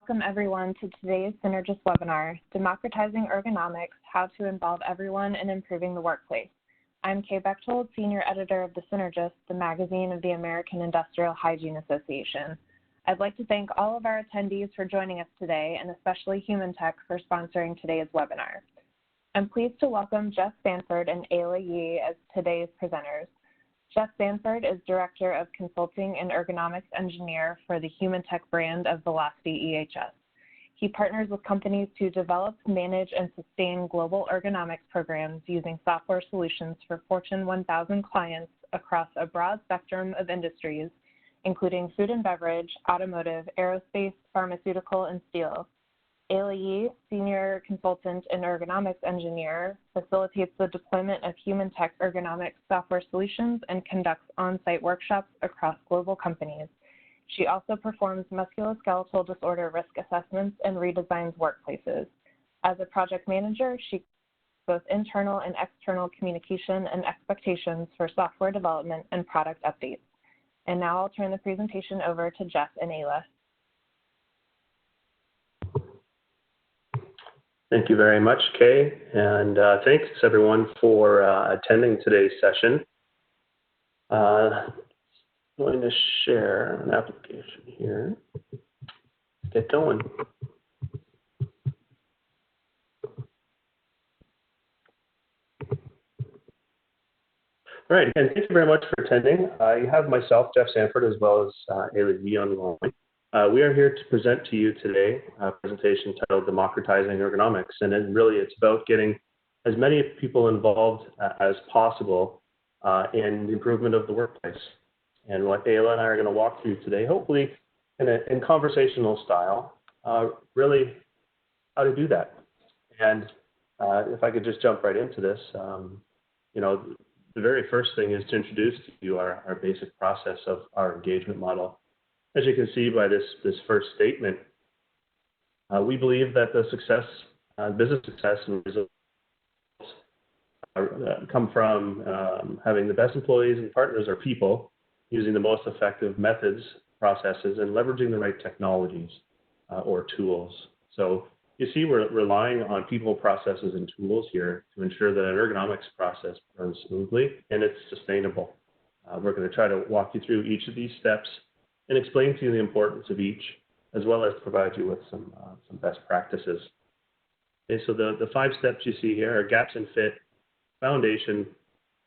Welcome everyone to today's Synergist webinar, Democratizing Ergonomics, How to Involve Everyone in Improving the Workplace. I'm Kay Bechtold, Senior Editor of the Synergist, the magazine of the American Industrial Hygiene Association. I'd like to thank all of our attendees for joining us today, and especially Human Tech for sponsoring today's webinar. I'm pleased to welcome Jeff Sanford and Ayla Yee as today's presenters. Jeff Sanford is Director of Consulting and Ergonomics Engineer for the Human Tech brand of Velocity EHS. He partners with companies to develop, manage, and sustain global ergonomics programs using software solutions for Fortune 1000 clients across a broad spectrum of industries, including food and beverage, automotive, aerospace, pharmaceutical, and steel. Ayla Yee, Senior Consultant and Ergonomics Engineer, facilitates the deployment of Human Tech ergonomics software solutions and conducts on-site workshops across global companies. She also performs musculoskeletal disorder risk assessments and redesigns workplaces. As a project manager, she both internal and external communication and expectations for software development and product updates. And now I'll turn the presentation over to Jeff and Ayla. Thank you very much, Kay, and thanks everyone for attending today's session. I'm going to share an application here. Let's get going. All right, and thank you very much for attending. You have myself, Jeff Sanford, as well as Ayla Yee online. We are here to present to you today a presentation titled Democratizing Ergonomics, and it's about getting as many people involved as possible in the improvement of the workplace. And what Ayla and I are going to walk through today, hopefully in conversational style, really how to do that. And if I could just jump right into this, the very first thing is to introduce to you our basic process of our engagement model. As you can see by this first statement, we believe that the business success and results come from having the best employees and partners or people using the most effective methods, processes, and leveraging the right technologies or tools. So you see we're relying on people, processes, and tools here to ensure that an ergonomics process runs smoothly and it's sustainable. We're going to try to walk you through each of these steps and explain to you the importance of each, as well as provide you with some best practices. Okay, so the 5 steps you see here are gaps in fit, foundation,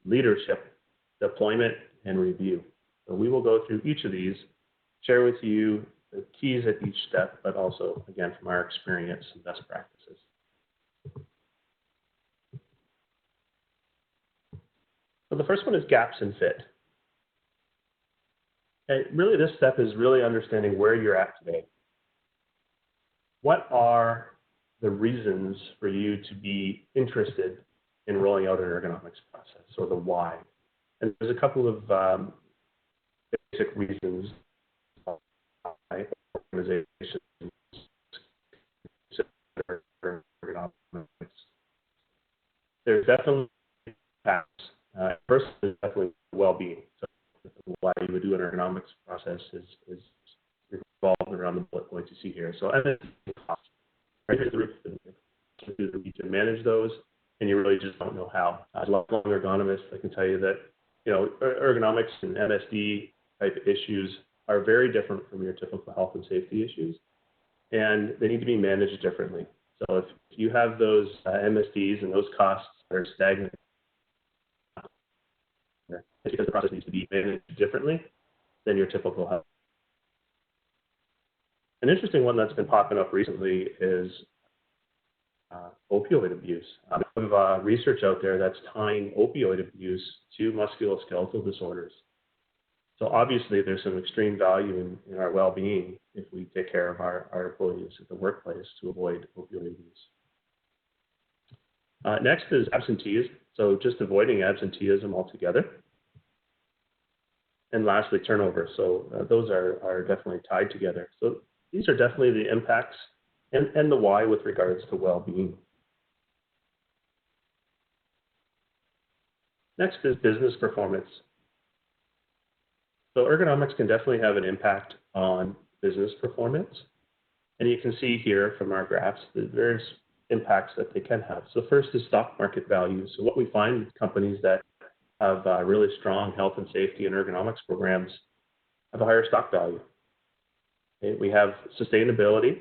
leadership, deployment, and review. So we will go through each of these, share with you the keys at each step, but also, again, from our experience and best practices. So the first one is gaps in fit. And really, this step is really understanding where you're at today. What are the reasons for you to be interested in rolling out an ergonomics process, or the why? And there's a couple of basic reasons why organizations consider ergonomics. There's definitely paths. First is definitely well-being. So why you would do an ergonomics process is revolved around the bullet points you see here. So cost, right? Here's the root. You can manage those, and you really just don't know how. As a lifelong ergonomist, I can tell you that ergonomics and MSD type issues are very different from your typical health and safety issues, and they need to be managed differently. So if you have those MSDs and those costs that are stagnant, it's because the process needs to be managed differently than your typical health. An interesting one that's been popping up recently is opioid abuse. There's research out there that's tying opioid abuse to musculoskeletal disorders. So obviously there's some extreme value in our well-being if we take care of our employees at the workplace to avoid opioid abuse. Next is absenteeism, so just avoiding absenteeism altogether. And lastly, turnover. So those are definitely tied together. So these are definitely the impacts and the why with regards to well-being. Next is business performance. So ergonomics can definitely have an impact on business performance. And you can see here from our graphs the various impacts that they can have. So first is stock market value. So what we find with companies that have really strong health and safety and ergonomics programs have a higher stock value. Okay, we have sustainability.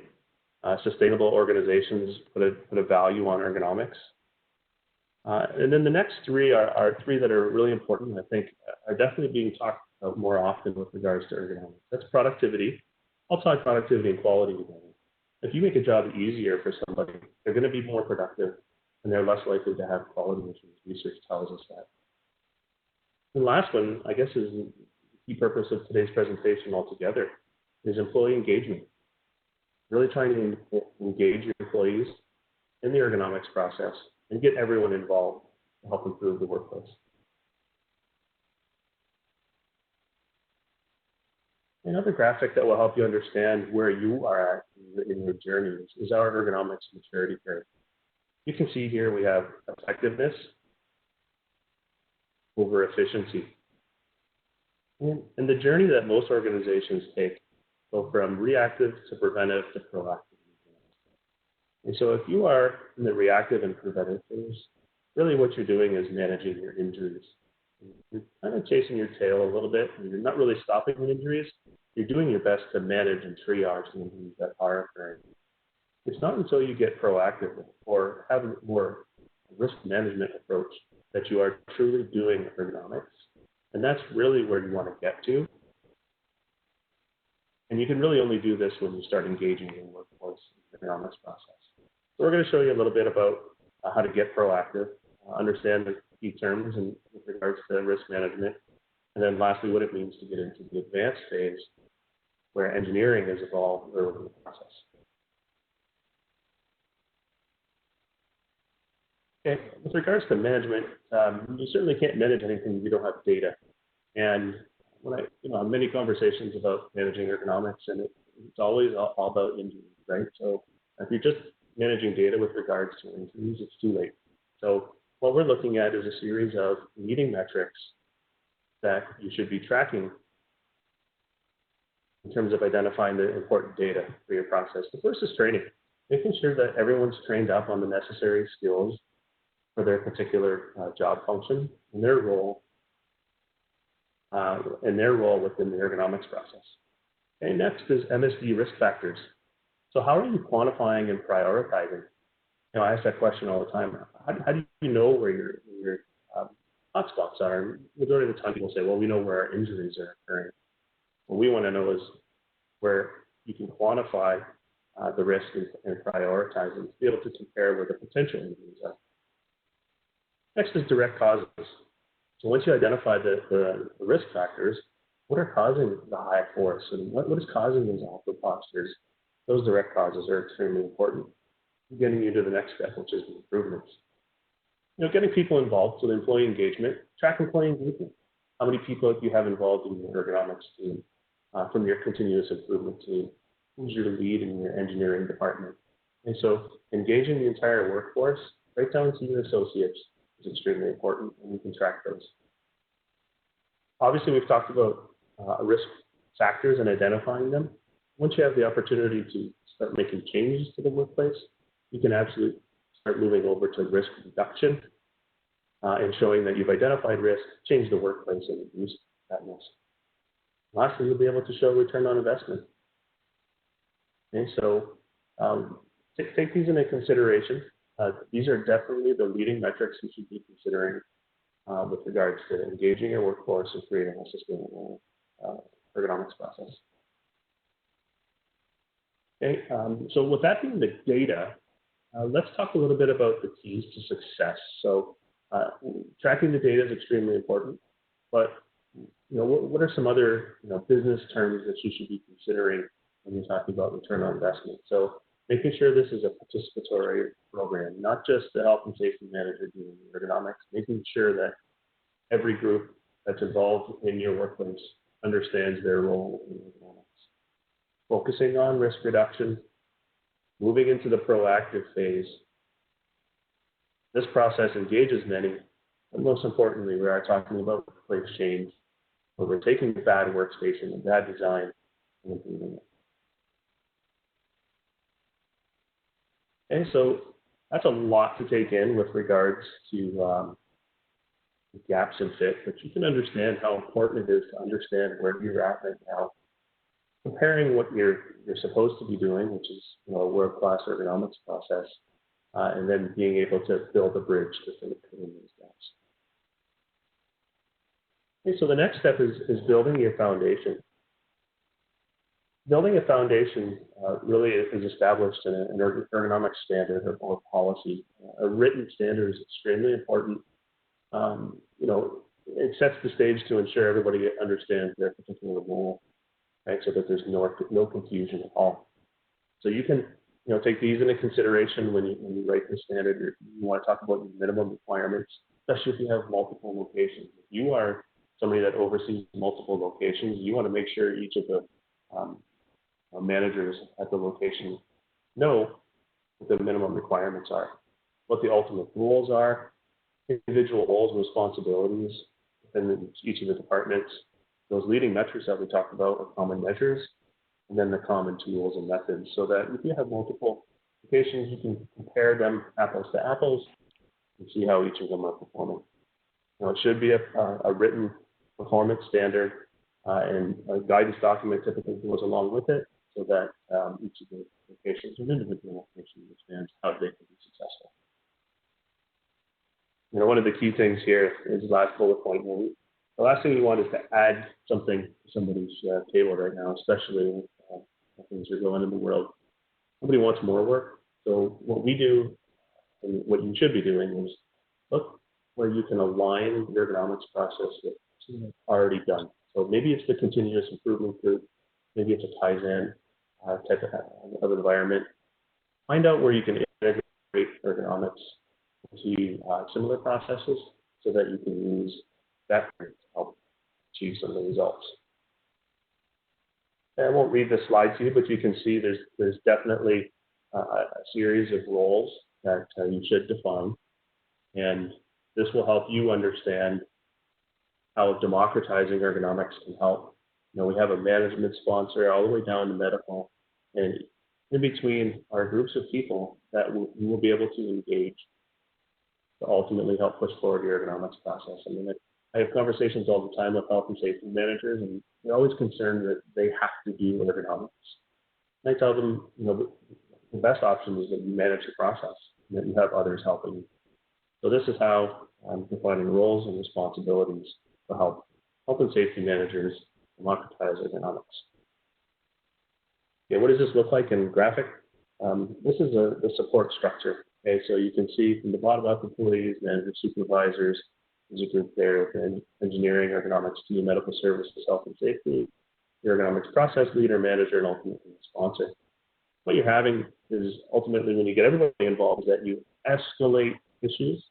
Sustainable organizations put a value on ergonomics. And then the next three are three that are really important, I think, are definitely being talked about more often with regards to ergonomics. That's productivity. I'll talk productivity and quality together. If you make a job easier for somebody, they're going to be more productive and they're less likely to have quality issues. Research tells us that. The last one, I guess, is the key purpose of today's presentation altogether, is employee engagement. Really trying to engage your employees in the ergonomics process and get everyone involved to help improve the workplace. Another graphic that will help you understand where you are at in your journey is our ergonomics maturity curve. You can see here we have effectiveness over efficiency. And the journey that most organizations take go from reactive to preventive to proactive. And so if you are in the reactive and preventive phase, really what you're doing is managing your injuries. You're kind of chasing your tail a little bit, and you're not really stopping the injuries. You're doing your best to manage and triage the injuries that are occurring. It's not until you get proactive or have a more risk management approach that you are truly doing ergonomics. And that's really where you want to get to. And you can really only do this when you start engaging in the workforce ergonomics process. So we're going to show you a little bit about how to get proactive, understand the key terms and with regards to risk management, and then lastly, what it means to get into the advanced phase where engineering is involved early in the process. Okay, with regards to management, you certainly can't manage anything if you don't have data. And when I have many conversations about managing ergonomics, and it's always all about injuries, right? So if you're just managing data with regards to injuries, it's too late. So what we're looking at is a series of leading metrics that you should be tracking in terms of identifying the important data for your process. The first is training, making sure that everyone's trained up on the necessary skills for their particular job function and their role within the ergonomics process. Okay, next is MSD risk factors. So how are you quantifying and prioritizing? I ask that question all the time. How do you know where your hotspots are? Majority of the time people say, well, we know where our injuries are occurring. What we want to know is where you can quantify the risk and prioritize and be able to compare where the potential injuries are. Next is direct causes. So once you identify the risk factors, what are causing the high force and what is causing these awkward postures? Those direct causes are extremely important. Getting you to the next step, which is the improvements. Getting people involved, so the employee engagement, track employee engagement. How many people do you have involved in your ergonomics team, from your continuous improvement team? Who's your lead in your engineering department? And so engaging the entire workforce, right down to your associates, is extremely important, and you can track those. Obviously, we've talked about risk factors and identifying them. Once you have the opportunity to start making changes to the workplace, you can absolutely start moving over to risk reduction and showing that you've identified risk, changed the workplace, and reduced that risk. Lastly, you'll be able to show return on investment. Okay, so take these into consideration. These are definitely the leading metrics you should be considering with regards to engaging your workforce and creating a sustainable ergonomics process. Okay, so with that being the data, let's talk a little bit about the keys to success. So tracking the data is extremely important, but what are some other business terms that you should be considering when you're talking about return on investment? So making sure this is a participatory program, not just the health and safety manager doing ergonomics, making sure that every group that's involved in your workplace understands their role in ergonomics. Focusing on risk reduction, moving into the proactive phase. This process engages many, but most importantly, we are talking about workplace change, where we're taking a bad workstation, a bad design, and improving it. Okay, so that's a lot to take in with regards to gaps in fit, but you can understand how important it is to understand where you're at right now, comparing what you're supposed to be doing, which is a world-class ergonomics process, and then being able to build a bridge to fill in those gaps. Okay, so the next step is building your foundation. Building a foundation really is established in an ergonomic standard or policy. A written standard is extremely important. It sets the stage to ensure everybody understands their particular role, right? So that there's no confusion at all. So you can take these into consideration when you write the standard. You want to talk about your minimum requirements, especially if you have multiple locations. If you are somebody that oversees multiple locations, you want to make sure each of the managers at the location know what the minimum requirements are, what the ultimate rules are, individual roles and responsibilities within each of the departments, those leading metrics that we talked about are common measures, and then the common tools and methods, so that if you have multiple locations, you can compare them apples to apples and see how each of them are performing. Now, it should be a written performance standard, and a guidance document typically goes along with it, so that each of the locations, an individual location, understands how they can be successful. One of the key things here is the last bullet point. The last thing you want is to add something to somebody's table right now, especially when things are going in the world. Nobody wants more work. So what we do, and what you should be doing, is look where you can align your ergonomics process with something that's already done. So maybe it's the continuous improvement group, maybe it's a Kaizen type of environment. Find out where you can integrate ergonomics to similar processes so that you can use that to help achieve some of the results. And I won't read this slide to you, but you can see there's definitely a series of roles that you should define, and this will help you understand how democratizing ergonomics can help. We have a management sponsor all the way down to medical, and in between are groups of people that we will be able to engage to ultimately help push forward your ergonomics process. I have conversations all the time with health and safety managers, and they're always concerned that they have to do ergonomics. And I tell them, the best option is that you manage the process, and that you have others helping you. So this is how I'm defining roles and responsibilities to help health and safety managers democratize ergonomics. Okay, what does this look like in graphic? This is the support structure. Okay, so you can see from the bottom up, employees, managers, supervisors. There's a group there with engineering, ergonomics team, medical services, health and safety, the ergonomics process leader, manager, and ultimately the sponsor. What you're having is ultimately, when you get everybody involved, is that you escalate issues.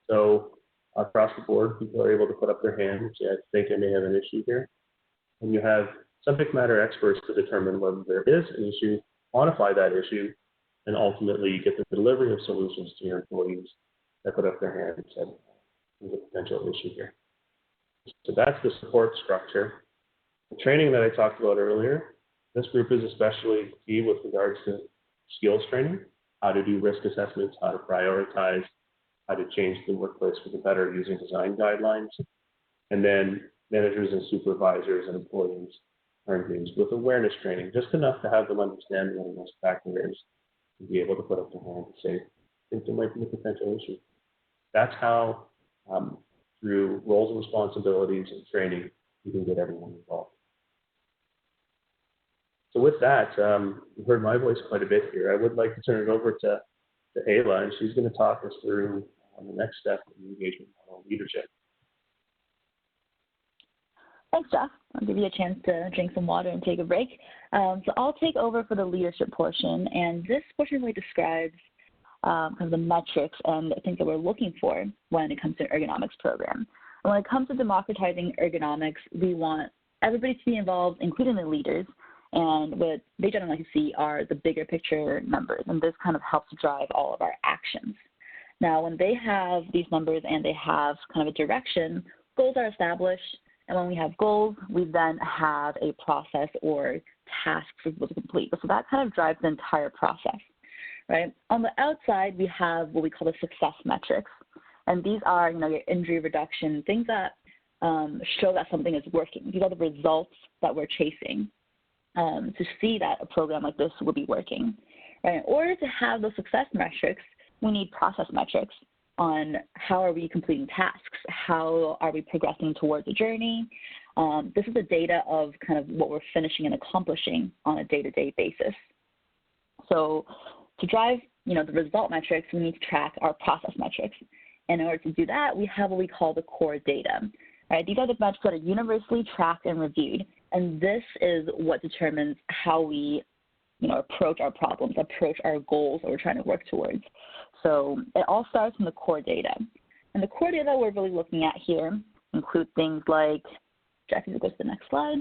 So across the board, people are able to put up their hand and say, I think I may have an issue here. And you have subject matter experts to determine whether there is an issue, quantify that issue, and ultimately you get the delivery of solutions to your employees that put up their hand and said, there's a potential issue here. So that's the support structure. The training that I talked about earlier, this group is especially key with regards to skills training, how to do risk assessments, how to prioritize, how to change the workplace for the better using design guidelines. And then managers and supervisors and employees are engaged with awareness training, just enough to have them understand what a risk factor is and be able to put up their hand and say, I think there might be a potential issue. That's how, through roles and responsibilities and training, you can get everyone involved. So with that, you've heard my voice quite a bit here. I would like to turn it over to Ayla, and she's going to talk us through the next step in engagement model leadership. Thanks, Jeff. I'll give you a chance to drink some water and take a break. So I'll take over for the leadership portion, and this portion really describes kind of the metrics and the things that we're looking for when it comes to an ergonomics program. And when it comes to democratizing ergonomics, we want everybody to be involved, including the leaders, and what they generally like to see are the bigger picture numbers, and this kind of helps drive all of our actions. Now, when they have these numbers and they have kind of a direction, goals are established, and when we have goals, we then have a process or task for people to complete. So that kind of drives the entire process. right? On the outside, we have what we call the success metrics. And these are, your injury reduction, things that show that something is working. These are the results that we're chasing to see that a program like this will be working. Right? In order to have those success metrics, we need process metrics on how are we completing tasks, how are we progressing towards a journey. This is the data of kind of what we're finishing and accomplishing on a day-to-day basis. So to drive, the result metrics, we need to track our process metrics. And in order to do that, we have what we call the core data. Right? These are the metrics that are universally tracked and reviewed, and this is what determines how we, approach our problems, approach our goals that we're trying to work towards. So it all starts from the core data. And the core data we're really looking at here include things like, Jeff, you can go to the next slide.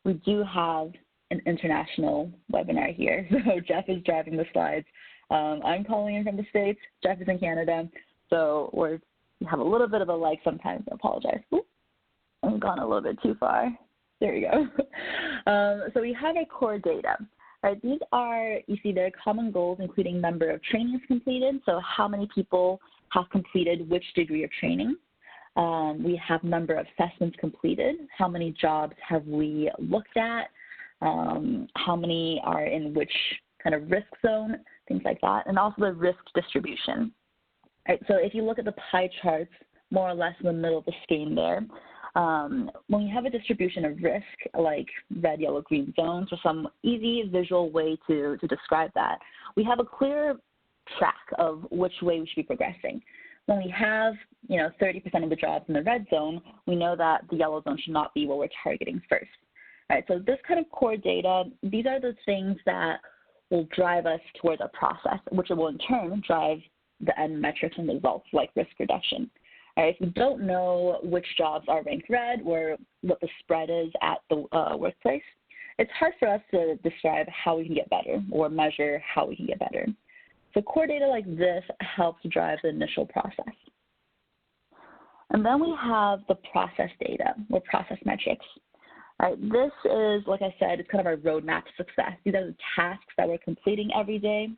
We do have an international webinar here, so Jeff is driving the slides. I'm calling in from the States, Jeff is in Canada, so we have a little bit of a lag sometimes, I apologize. Ooh, I've gone a little bit too far. There you go. So we have our core data. Right, these are, you see there are common goals including number of trainings completed, so how many people have completed which degree of training. We have number of assessments completed, how many jobs have we looked at, how many are in which kind of risk zone, things like that, and also the risk distribution. Right, so if you look at the pie charts, more or less in the middle of the scheme there, when you have a distribution of risk, like red, yellow, green zones, or some easy visual way to describe that, we have a clear track of which way we should be progressing. When we have, 30% of the jobs in the red zone, we know that the yellow zone should not be what we're targeting first. All right, so this kind of core data, these are the things that will drive us towards a process, which will in turn drive the end metrics and results like risk reduction. All right, if we don't know which jobs are ranked red or what the spread is at the workplace, it's hard for us to describe how we can get better or measure how we can get better. So core data like this helps drive the initial process. And then we have the process data or process metrics. All right, this is, like I said, it's kind of our roadmap to success. These are the tasks that we're completing every day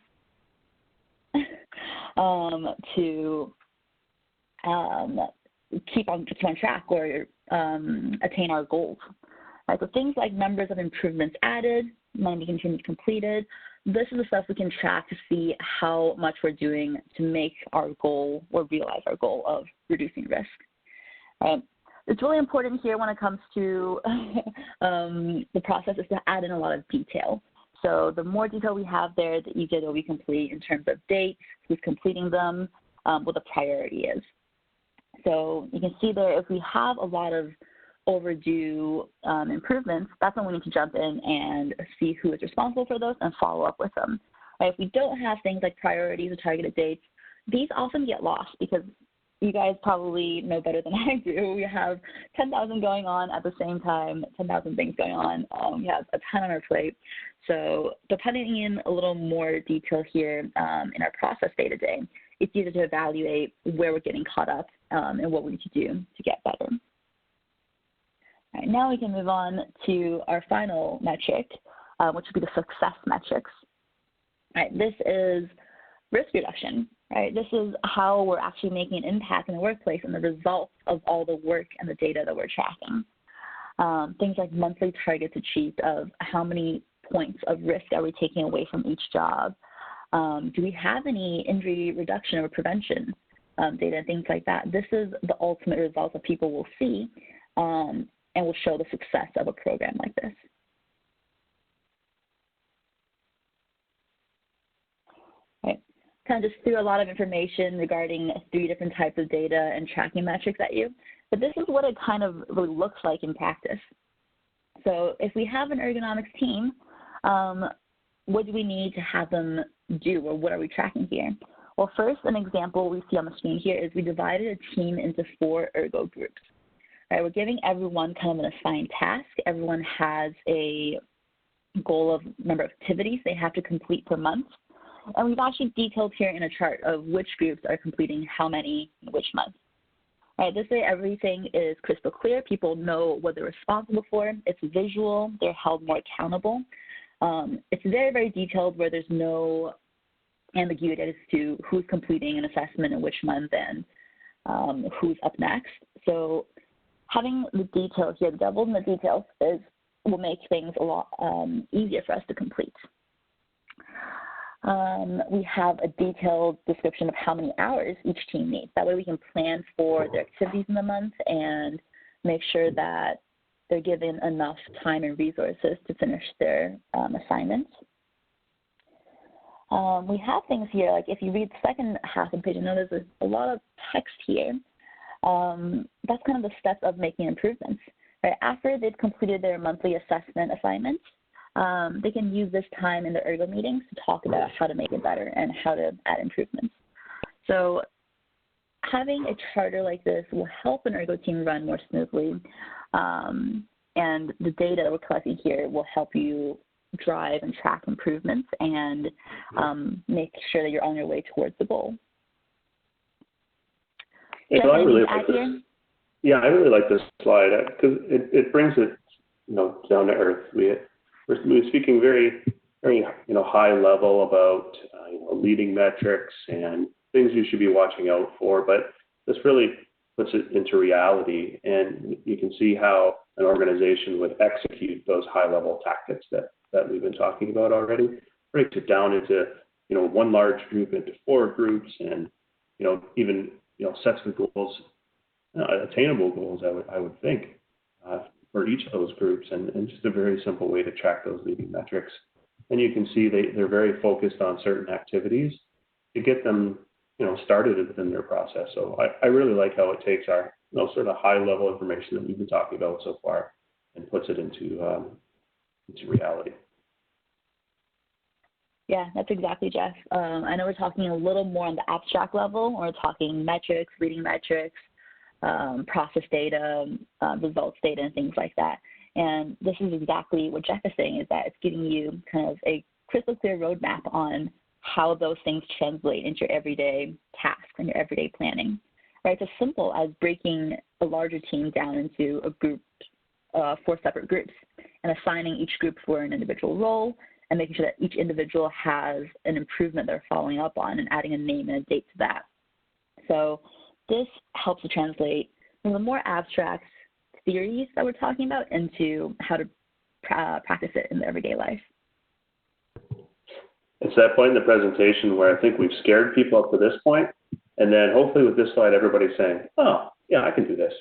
to keep on track or attain our goals. Right, so things like numbers of improvements added, number of improvements completed, this is the stuff we can track to see how much we're doing to make our goal or realize our goal of reducing risk. It's really important here when it comes to the process is to add in a lot of detail. So the more detail we have there, the easier that we complete in terms of dates, who's completing them, what the priority is. So you can see there, if we have a lot of overdue improvements, that's when we need to jump in and see who is responsible for those and follow up with them. Right? If we don't have things like priorities or targeted dates, these often get lost because you guys probably know better than I do. We have 10,000 going on at the same time, 10,000 things going on. We have a ton on our plate. So depending in a little more detail here in our process day-to-day, it's easier to evaluate where we're getting caught up and what we need to do to get better. All right, now we can move on to our final metric, which would be the success metrics. All right, this is risk reduction. Right, this is how we're actually making an impact in the workplace and the results of all the work and the data that we're tracking. Things like monthly targets achieved of how many points of risk are we taking away from each job? Do we have any injury reduction or prevention data, things like that? This is the ultimate results that people will see and will show the success of a program like this. Right. Kind of just threw a lot of information regarding 3 different types of data and tracking metrics at you, but this is what it kind of really looks like in practice. So if we have an ergonomics team, what do we need to have them do, or what are we tracking here? Well, first, an example we see on the screen here is we divided a team into 4 ergo groups. Right, we're giving everyone kind of an assigned task. Everyone has a goal of number of activities they have to complete per month. And we've actually detailed here in a chart of which groups are completing how many in which month. Right, this way everything is crystal clear. People know what they're responsible for. It's visual. They're held more accountable. It's very, very detailed where there's no ambiguity as to who's completing an assessment in which month and who's up next. So having the details here, the devil in the details, will make things a lot easier for us to complete. We have a detailed description of how many hours each team needs. That way we can plan for their activities in the month and make sure that they're given enough time and resources to finish their assignments. We have things here, like if you read the second half of the page, I know there's a lot of text here. That's kind of the steps of making improvements. Right? After they've completed their monthly assessment assignments, they can use this time in the Ergo meetings to talk about how to make it better and how to add improvements. So having a charter like this will help an Ergo team run more smoothly, and the data that we're collecting here will help you drive and track improvements and make sure that you're on your way towards the goal. Yeah, I really like this. Yeah, I really like this slide because it brings it, down to earth. We're speaking very, very, high level about leading metrics and things you should be watching out for, but this really puts it into reality, and you can see how an organization would execute those high-level tactics that we've been talking about already. Breaks it down into one large group into 4 groups, and even sets the goals, attainable goals. I would think for each of those groups, and just a very simple way to track those leading metrics. And you can see they're very focused on certain activities to get them started within their process. So I really like how it takes our sort of high level information that we've been talking about so far and puts it into reality. Yeah, that's exactly, Jeff. I know we're talking a little more on the abstract level. We're talking metrics, reading metrics, process data, results data, and things like that. And this is exactly what Jeff is saying, is that it's giving you kind of a crystal clear roadmap on how those things translate into your everyday tasks and your everyday planning. Right? It's as simple as breaking a larger team down into a group, 4 separate groups, and assigning each group for an individual role, and making sure that each individual has an improvement they're following up on and adding a name and a date to that. So this helps to translate from the more abstract theories that we're talking about into how to practice it in the everyday life. It's that point in the presentation where I think we've scared people up to this point, and then hopefully with this slide, everybody's saying, oh, yeah, I can do this.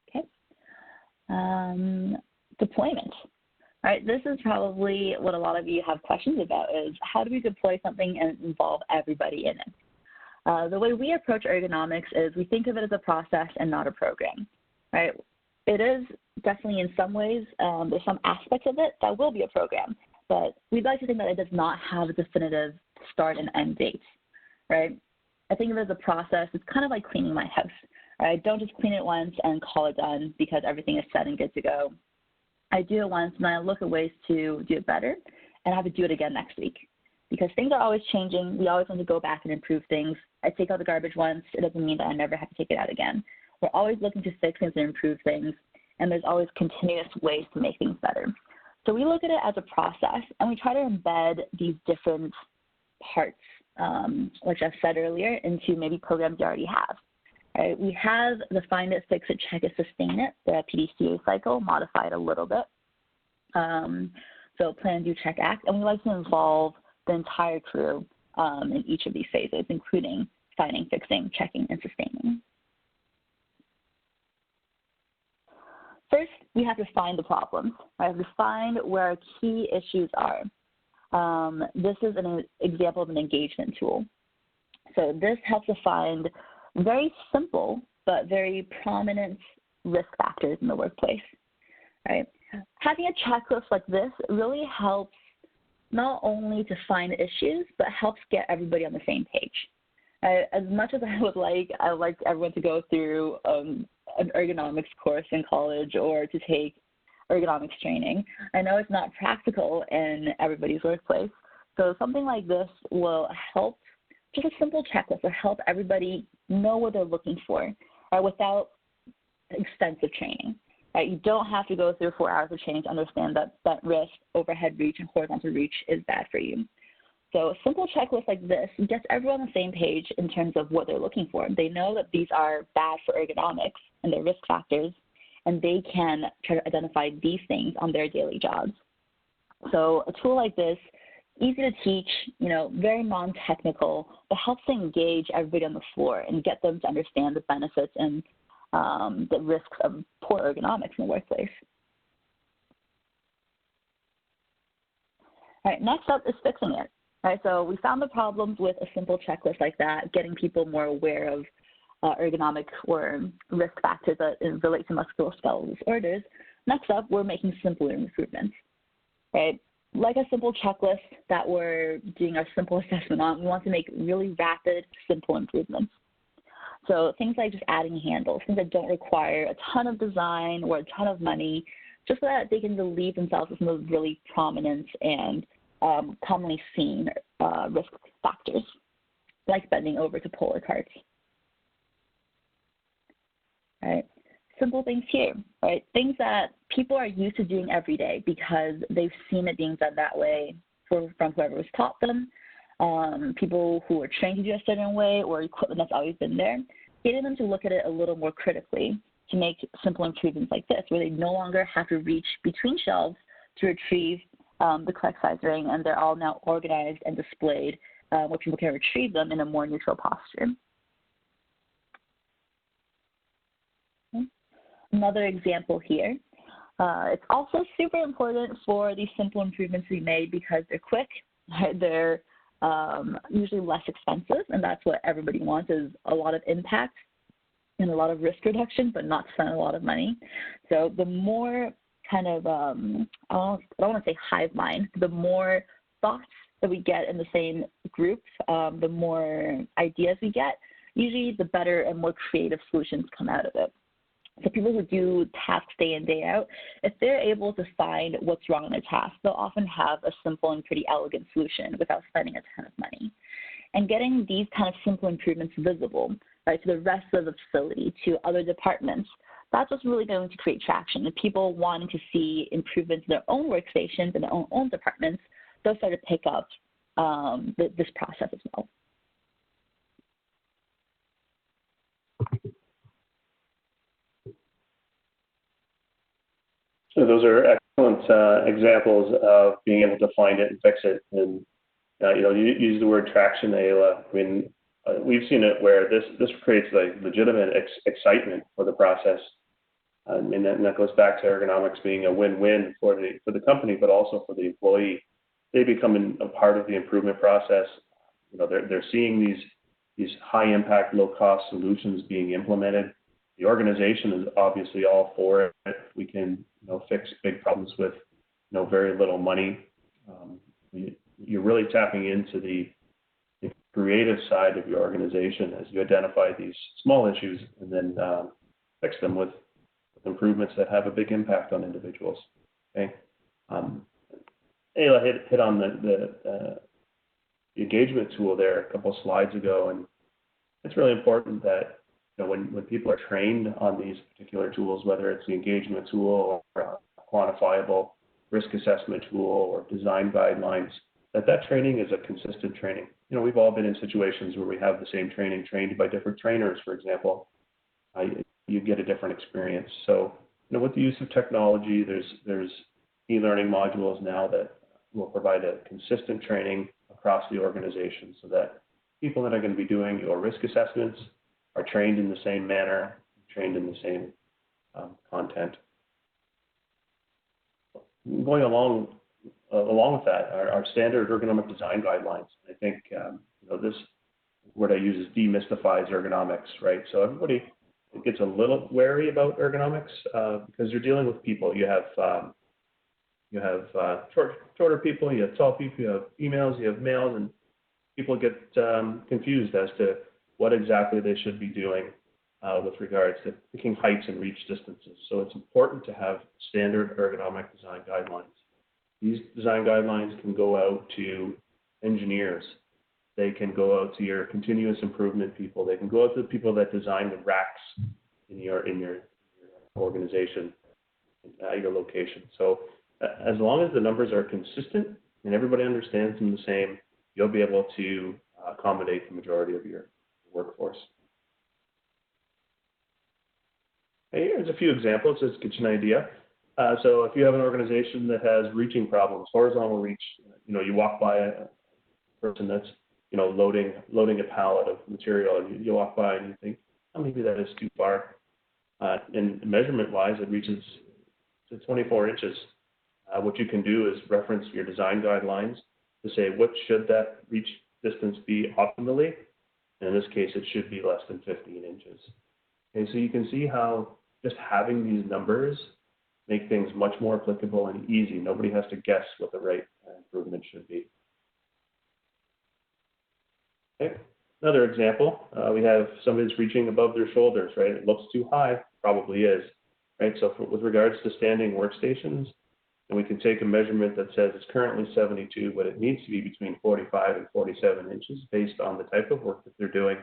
Okay. Deployment. All right, this is probably what a lot of you have questions about, is how do we deploy something and involve everybody in it? The way we approach ergonomics is we think of it as a process and not a program, right? It is definitely in some ways, there's some aspects of it that will be a program, but we'd like to think that it does not have a definitive start and end date, right? I think of it as a process. It's kind of like cleaning my house, right? Don't just clean it once and call it done because everything is set and good to go. I do it once and I look at ways to do it better, and I have to do it again next week because things are always changing. We always want to go back and improve things. I take out the garbage once. It doesn't mean that I never have to take it out again. We're always looking to fix things and improve things, and there's always continuous ways to make things better. So we look at it as a process, and we try to embed these different parts, like I said earlier, into maybe programs you already have. Right? We have the find it, fix it, check it, sustain it, the PDCA cycle, modified a little bit. So plan, do, check, act, and we like to involve the entire crew in each of these phases, including finding, fixing, checking, and sustaining. First, we have to find the problems. Right? We have to find where our key issues are. This is an example of an engagement tool. So this helps us find very simple but very prominent risk factors in the workplace. Right? Having a checklist like this really helps not only to find issues, but helps get everybody on the same page. As much as I would like everyone to go through an ergonomics course in college or to take ergonomics training, I know it's not practical in everybody's workplace. So something like this will help, just a simple checklist will help everybody know what they're looking for without extensive training. Right? You don't have to go through 4 hours of training to understand that wrist, overhead reach, and horizontal reach is bad for you. So a simple checklist like this gets everyone on the same page in terms of what they're looking for. They know that these are bad for ergonomics and their risk factors, and they can try to identify these things on their daily jobs. So a tool like this, easy to teach, very non-technical, but helps to engage everybody on the floor and get them to understand the benefits and the risks of poor ergonomics in the workplace. All right, next up is fixing it. All right, so we found the problems with a simple checklist like that, getting people more aware of ergonomic or risk factors that relate to musculoskeletal disorders. Next up, we're making simpler improvements, right? Like a simple checklist that we're doing our simple assessment on, we want to make really rapid, simple improvements. So things like just adding handles, things that don't require a ton of design or a ton of money, just so that they can relieve themselves of some of the really prominent and commonly seen risk factors, like bending over to pull a cart. Right? Simple things here, right? Things that people are used to doing every day because they've seen it being done that way from whoever was taught them, people who are trained to do a certain way, or equipment that's always been there, getting them to look at it a little more critically to make simple improvements like this, where they no longer have to reach between shelves to retrieve the correct size ring, and they're all now organized and displayed where people can retrieve them in a more neutral posture. Okay. Another example here. It's also super important for these simple improvements to be made because they're quick, they're usually less expensive, and that's what everybody wants, is a lot of impact and a lot of risk reduction, but not spend a lot of money. So the more kind of, I don't want to say hive mind, the more thoughts that we get in the same group, the more ideas we get, usually the better and more creative solutions come out of it. So people who do tasks day in, day out, if they're able to find what's wrong in their task, they'll often have a simple and pretty elegant solution without spending a ton of money. And getting these kind of simple improvements visible, right, to the rest of the facility, to other departments, that's what's really going to create traction. And people wanting to see improvements in their own workstations and their own departments, they'll start to pick up this process as well. So those are excellent examples of being able to find it and fix it. And you use the word traction, Ayla. I mean, we've seen it where this creates like legitimate excitement for the process. And that goes back to ergonomics being a win-win for the company, but also for the employee. They become a part of the improvement process. They're seeing these high-impact, low-cost solutions being implemented. The organization is obviously all for it. We can fix big problems with very little money. You're really tapping into the creative side of your organization as you identify these small issues and then fix them with improvements that have a big impact on individuals. Okay. Ayla hit on the engagement tool there a couple of slides ago, and it's really important that when people are trained on these particular tools, whether it's the engagement tool or a quantifiable risk assessment tool or design guidelines, that training is a consistent training. We've all been in situations where we have the same training trained by different trainers, for example. You get a different experience. So, with the use of technology, there's e-learning modules now that will provide a consistent training across the organization so that people that are going to be doing your risk assessments are trained in the same manner, trained in the same content. Going along with that, our standard ergonomic design guidelines. I think this word I use is demystifies ergonomics, right? So everybody gets a little wary about ergonomics because you're dealing with people. You have shorter people, you have tall people, you have females, you have males, and people get confused as to what exactly they should be doing with regards to picking heights and reach distances. So it's important to have standard ergonomic design guidelines. These design guidelines can go out to engineers. They can go out to your continuous improvement people. They can go out to the people that design the racks in your organization at your location. So as long as the numbers are consistent and everybody understands them the same, you'll be able to accommodate the majority of your workforce. Okay, here's a few examples just to get you an idea. So if you have an organization that has reaching problems, horizontal reach, you walk by a person that's loading a pallet of material, and you walk by and you think, oh, maybe that is too far. And measurement-wise, it reaches to 24 inches. What you can do is reference your design guidelines to say what should that reach distance be optimally. And in this case, it should be less than 15 inches. Okay, so you can see how just having these numbers make things much more applicable and easy. Nobody has to guess what the right improvement should be. Okay. Another example, we have somebody's reaching above their shoulders, right? It looks too high, probably is, right? So with regards to standing workstations, and we can take a measurement that says it's currently 72, but it needs to be between 45 and 47 inches based on the type of work that they're doing,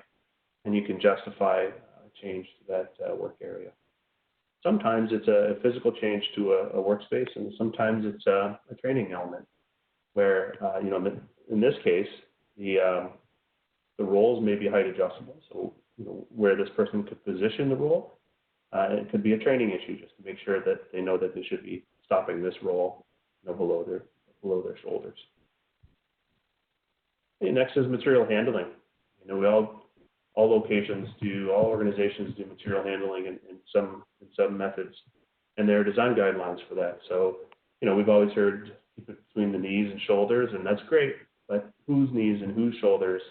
and you can justify a change to that work area. Sometimes it's a physical change to a workspace, and sometimes it's a training element where, in this case, the roles may be height adjustable. So, where this person could position the role, it could be a training issue just to make sure that they know that they should be stopping this role below their shoulders. Okay, next is material handling. All organizations do material handling in some methods, and there are design guidelines for that. So, we've always heard keep it between the knees and shoulders, and that's great, but whose knees and whose shoulders,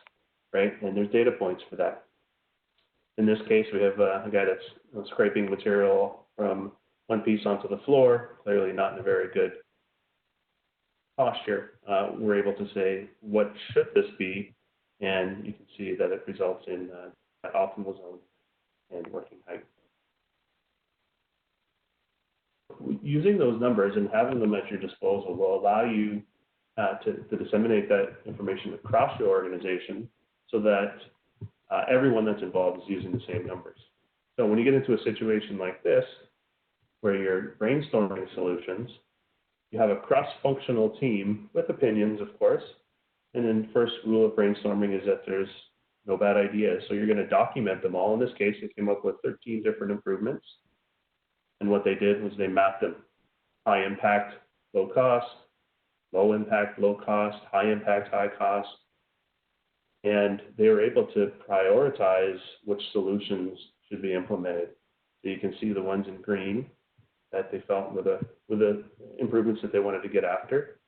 right? And there's data points for that. In this case, we have a guy that's scraping material from one piece onto the floor, clearly not in a very good posture. We're able to say, what should this be? And you can see that it results in that optimal zone and working height. Using those numbers and having them at your disposal will allow you to disseminate that information across your organization so that everyone that's involved is using the same numbers. So when you get into a situation like this, where you're brainstorming solutions, you have a cross-functional team with opinions, of course. And then first rule of brainstorming is that there's no bad ideas. So you're going to document them all. In this case, they came up with 13 different improvements. And what they did was they mapped them: high impact, low cost, low impact, low cost, high impact, high cost. And they were able to prioritize which solutions should be implemented. So you can see the ones in green that they felt were the improvements that they wanted to get after.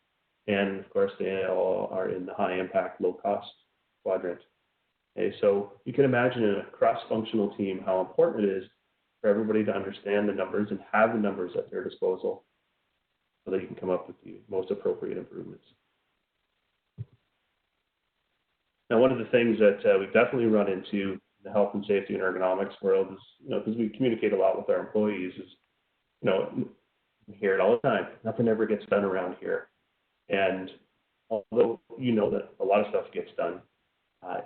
And of course, they all are in the high impact, low cost quadrant. Okay, so you can imagine in a cross-functional team how important it is for everybody to understand the numbers and have the numbers at their disposal so that you can come up with the most appropriate improvements. Now, one of the things that we've definitely run into in the health and safety and ergonomics world is, because we communicate a lot with our employees, is, we hear it all the time: nothing ever gets done around here. And although that a lot of stuff gets done,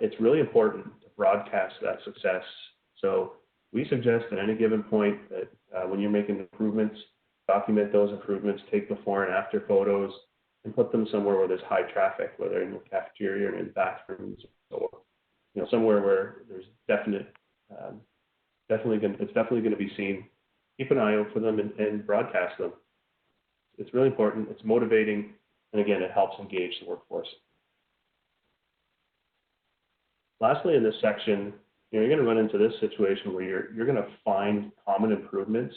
it's really important to broadcast that success. So we suggest at any given point that when you're making improvements, document those improvements, take before and after photos, and put them somewhere where there's high traffic, whether in the cafeteria or in bathrooms, or somewhere where there's definitely going to be seen. Keep an eye out for them and broadcast them. It's really important. It's motivating, and again, it helps engage the workforce. Lastly, in this section, you're going to run into this situation where you're going to find common improvements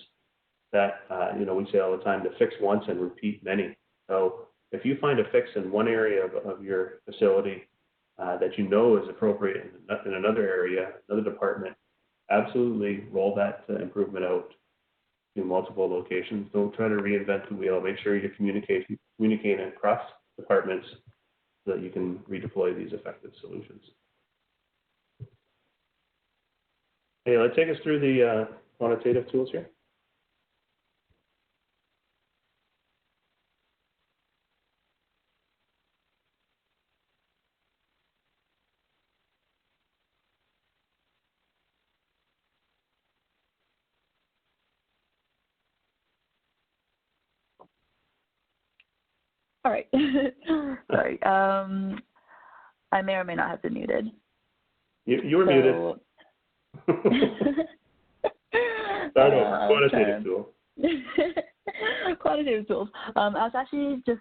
that we say all the time: to fix once and repeat many. So if you find a fix in one area of your facility that is appropriate in another area, another department, absolutely roll that improvement out to multiple locations. Don't try to reinvent the wheel. Make sure you're communicating across departments so that you can redeploy these effective solutions. Hey, let's take us through the quantitative tools here. All right. Sorry. I may or may not have been muted. You were muted. Start over. Quantitative tool. Quantitative tools. I was actually just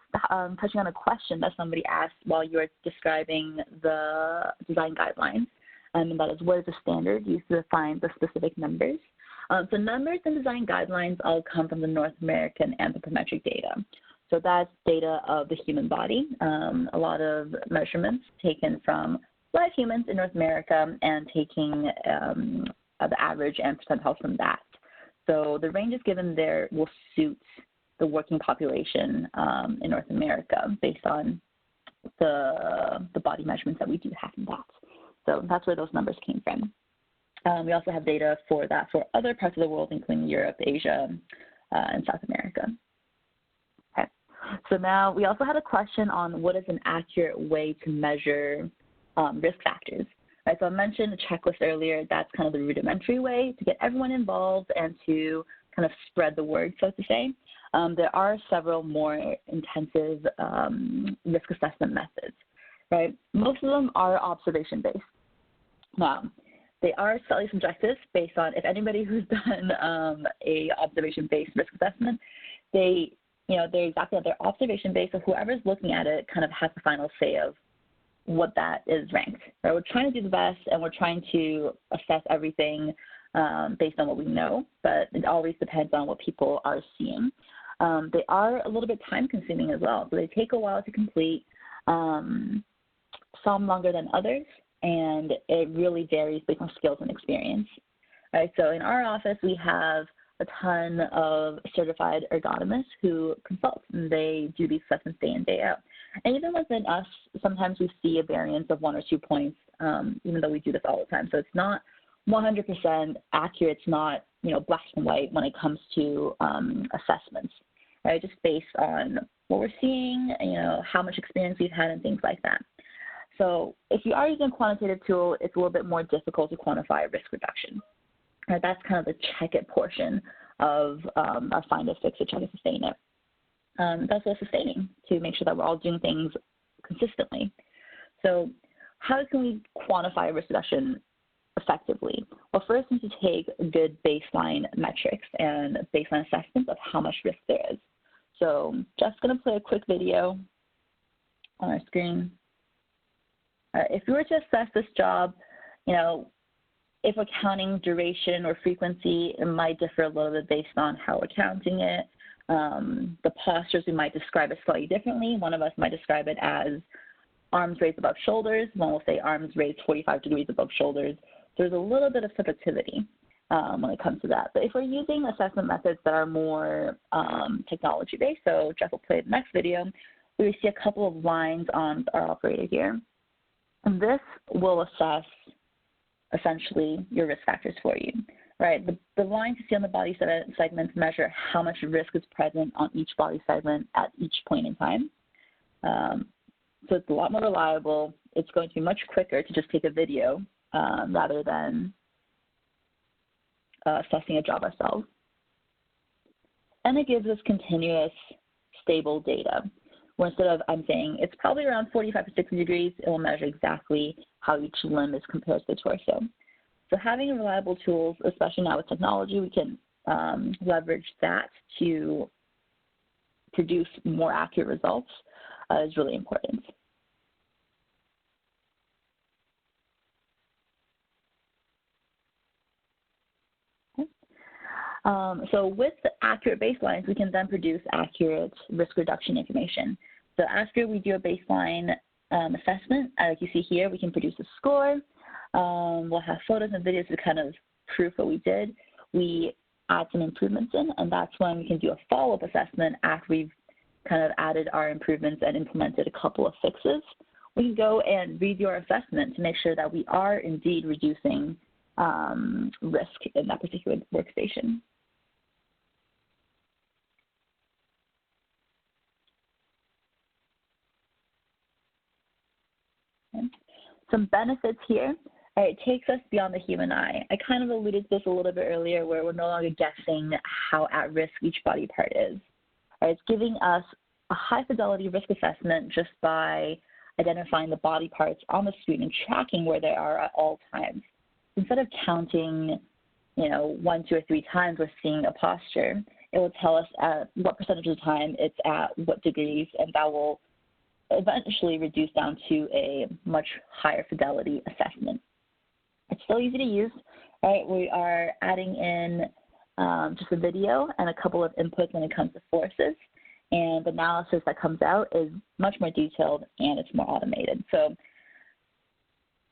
touching on a question that somebody asked while you were describing the design guidelines, and that is, what is the standard used to define the specific numbers? So numbers and design guidelines all come from the North American anthropometric data. So that's data of the human body, a lot of measurements taken from live humans in North America and taking the average and percentile from that. So the ranges given there will suit the working population in North America based on the body measurements that we do have in that. So that's where those numbers came from. We also have data for that for other parts of the world, including Europe, Asia, and South America. Okay. So now we also had a question on what is an accurate way to measure risk factors. Right, so I mentioned a checklist earlier. That's kind of the rudimentary way to get everyone involved and to kind of spread the word, so to say. There are several more intensive risk assessment methods, right? Most of them are observation-based. Now, they are slightly subjective based on if anybody who's done a observation-based risk assessment, they're exactly that. They're observation-based, so whoever's looking at it kind of has the final say of what that is ranked. Right? We're trying to do the best, and we're trying to assess everything based on what we know, but it always depends on what people are seeing. They are a little bit time-consuming as well, so they take a while to complete, some longer than others, and it really varies based on skills and experience. Right? So in our office, we have a ton of certified ergonomists who consult, and they do these assessments day in, day out. And even within us, sometimes we see a variance of 1 or 2 points, even though we do this all the time. So it's not 100% accurate. It's not, black and white when it comes to assessments, right? Just based on what we're seeing, how much experience we've had and things like that. So if you are using a quantitative tool, it's a little bit more difficult to quantify risk reduction. Right? That's kind of the check it portion of our find it, fix it, check it, sustain it. That's also sustaining to make sure that we're all doing things consistently. So how can we quantify risk reduction effectively? Well, first we need to take good baseline metrics and baseline assessments of how much risk there is. So just going to play a quick video on our screen. If we were to assess this job, if we're counting duration or frequency, it might differ a little bit based on how we're counting it. The postures, we might describe it slightly differently. One of us might describe it as arms raised above shoulders. One will say arms raised 45 degrees above shoulders. There's a little bit of subjectivity when it comes to that. But if we're using assessment methods that are more technology-based, so Jeff will play the next video, we see a couple of lines on our operator here. And this will assess essentially your risk factors for you. Right, the lines you see on the body segments measure how much risk is present on each body segment at each point in time. So it's a lot more reliable. It's going to be much quicker to just take a video rather than assessing a job ourselves. And it gives us continuous, stable data. Where instead of I'm saying it's probably around 45 to 60 degrees, it will measure exactly how each limb is compared to the torso. So having reliable tools, especially now with technology, we can leverage that to produce more accurate results is really important. Okay. So with the accurate baselines, we can then produce accurate risk reduction information. So after we do a baseline assessment, as you see here, we can produce a score. We'll have photos and videos to kind of prove what we did. We add some improvements in, and that's when we can do a follow-up assessment after we've kind of added our improvements and implemented a couple of fixes. We can go and review our assessment to make sure that we are indeed reducing risk in that particular workstation. Okay. Some benefits here. It takes us beyond the human eye. I kind of alluded to this a little bit earlier where we're no longer guessing how at risk each body part is. It's giving us a high fidelity risk assessment just by identifying the body parts on the screen and tracking where they are at all times. Instead of counting, 1, 2, or 3 times we're seeing a posture, it will tell us at what percentage of the time it's at what degrees, and that will eventually reduce down to a much higher fidelity assessment. It's still easy to use, right? We are adding in just a video and a couple of inputs when it comes to forces, and the analysis that comes out is much more detailed and it's more automated. So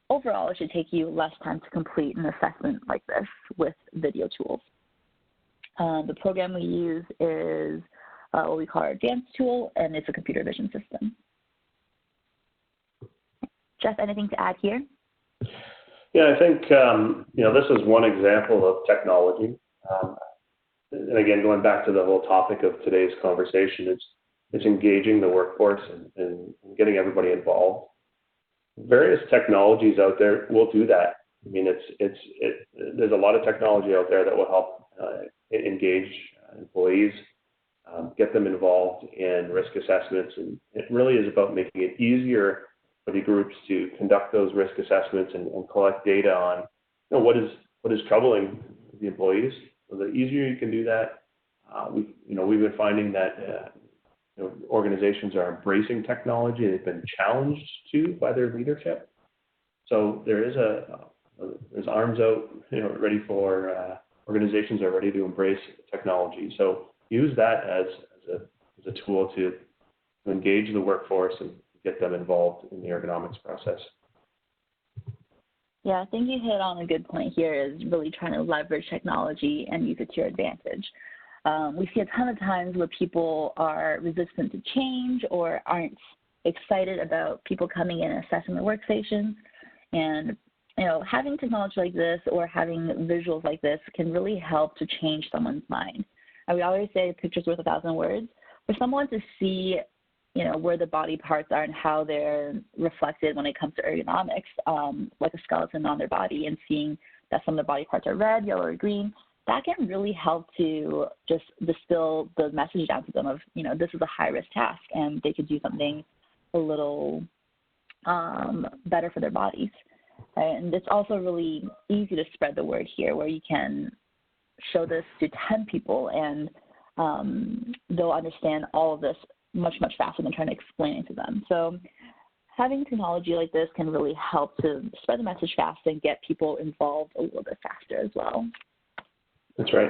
overall, it should take you less time to complete an assessment like this with video tools. The program we use is what we call our dance tool, and it's a computer vision system. Jeff, anything to add here? Yeah, I think this is one example of technology. And again, going back to the whole topic of today's conversation, it's engaging the workforce and getting everybody involved. Various technologies out there will do that. I mean, there's a lot of technology out there that will help engage employees, get them involved in risk assessments, and it really is about making it easier for the groups to conduct those risk assessments and collect data on what is troubling the employees. So the easier you can do that, we've been finding that organizations are embracing technology. They've been challenged too by their leadership. So there's arms out, ready for organizations are ready to embrace technology. So use that as a tool to engage the workforce and get them involved in the ergonomics process. Yeah, I think you hit on a good point here, is really trying to leverage technology and use it to your advantage. We see a ton of times where people are resistant to change or aren't excited about people coming in and assessing their workstations. And having technology like this or having visuals like this can really help to change someone's mind. And we always say pictures worth 1,000 words. For someone to see where the body parts are and how they're reflected when it comes to ergonomics, like a skeleton on their body, and seeing that some of the body parts are red, yellow, or green, that can really help to just distill the message down to them of, this is a high-risk task, and they could do something a little better for their bodies. Right? And it's also really easy to spread the word here, where you can show this to 10 people, and they'll understand all of this much, much faster than trying to explain it to them. So having technology like this can really help to spread the message fast and get people involved a little bit faster as well. That's right.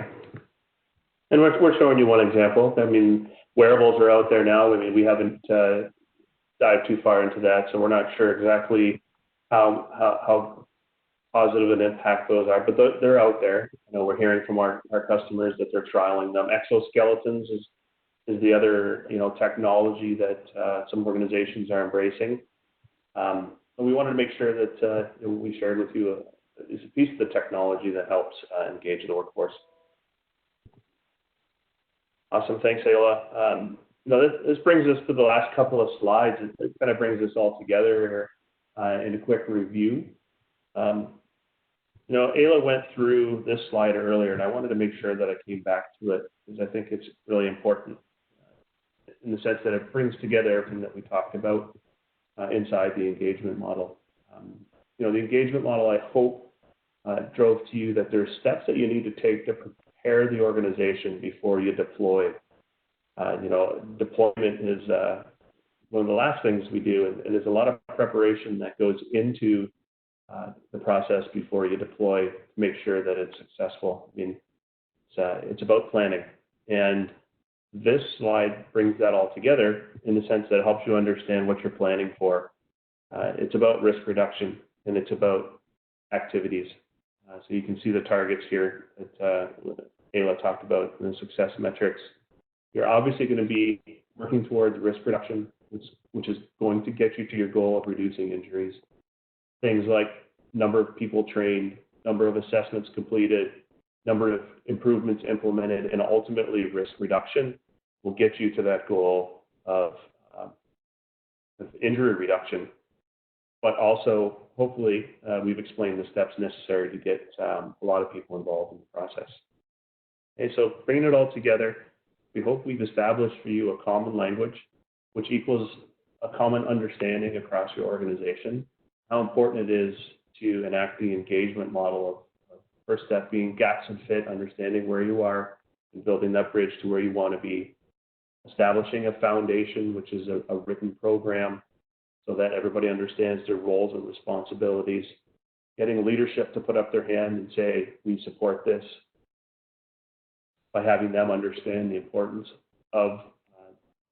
And we're showing you one example. I mean, wearables are out there now. I mean, we haven't dived too far into that, so we're not sure exactly how positive an impact those are, but they're out there. We're hearing from our customers that they're trialing them. Exoskeletons is the other technology that some organizations are embracing. And we wanted to make sure that we shared with you is a piece of the technology that helps engage the workforce. Awesome, thanks, Ayla. This brings us to the last couple of slides. It kind of brings us all together in a quick review. Ayla went through this slide earlier, and I wanted to make sure that I came back to it because I think it's really important in the sense that it brings together everything that we talked about inside the engagement model. The engagement model, I hope, drove to you that there's steps that you need to take to prepare the organization before you deploy. Deployment is one of the last things we do, and there's a lot of preparation that goes into the process before you deploy to make sure that it's successful. I mean, it's about planning, and this slide brings that all together in the sense that it helps you understand what you're planning for. It's about risk reduction, and it's about activities. So you can see the targets here that Ayla talked about in the success metrics. You're obviously going to be working towards risk reduction, which is going to get you to your goal of reducing injuries. Things like number of people trained, number of assessments completed, number of improvements implemented, and ultimately risk reduction will get you to that goal of injury reduction. But also, hopefully, we've explained the steps necessary to get a lot of people involved in the process. Okay, so bringing it all together, we hope we've established for you a common language which equals a common understanding across your organization, how important it is to enact the engagement model of first step being gaps and fit, understanding where you are and building that bridge to where you want to be, establishing a foundation, which is a written program so that everybody understands their roles and responsibilities, getting leadership to put up their hand and say, we support this, by having them understand the importance of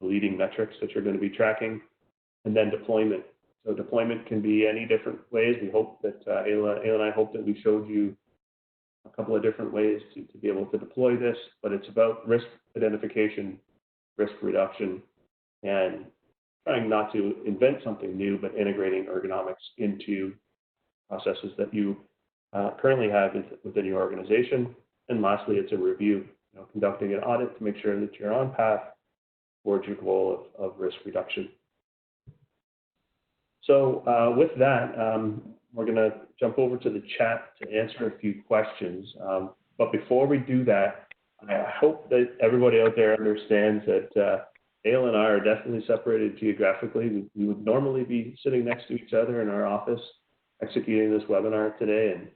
the leading metrics that you're going to be tracking, and then deployment. So deployment can be any different ways. We hope that, Ayla and I hope that we showed you a couple of different ways to be able to deploy this, but it's about risk identification, risk reduction, and trying not to invent something new, but integrating ergonomics into processes that you currently have within your organization. And lastly, it's a review, conducting an audit to make sure that you're on path towards your goal of risk reduction. So with that, we're going to jump over to the chat to answer a few questions. But before we do that, I hope that everybody out there understands that Ayla and I are definitely separated geographically. We would normally be sitting next to each other in our office executing this webinar today. And